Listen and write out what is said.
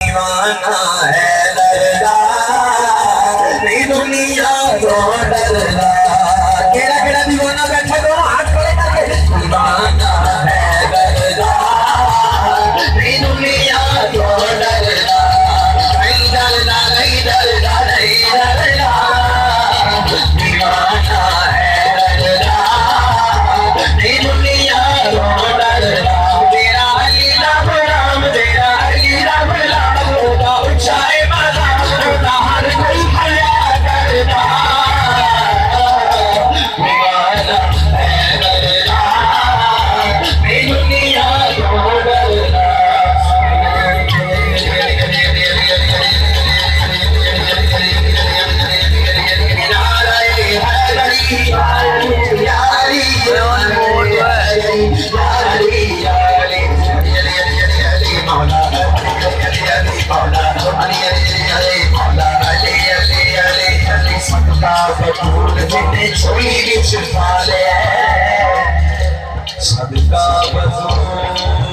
दीवाना है दरदा नहीं दुनिया तो डरदा केड़ा केड़ा दीवाना बैठा दो हाथ खड़े करके दीवाना है दरदा नहीं दुनिया तो डरदा नहीं डरदा नहीं डरदा नहीं डरदा दीवाना है दरदा नहीं दुनिया तो डरदा तेरा अली राम राम तेरा अली राम राम होगा ऊंचाई मज़ार होगा हर कोई भया करदा दीवाना है दरदा नहीं दुनिया तो डरदा सदका बजूर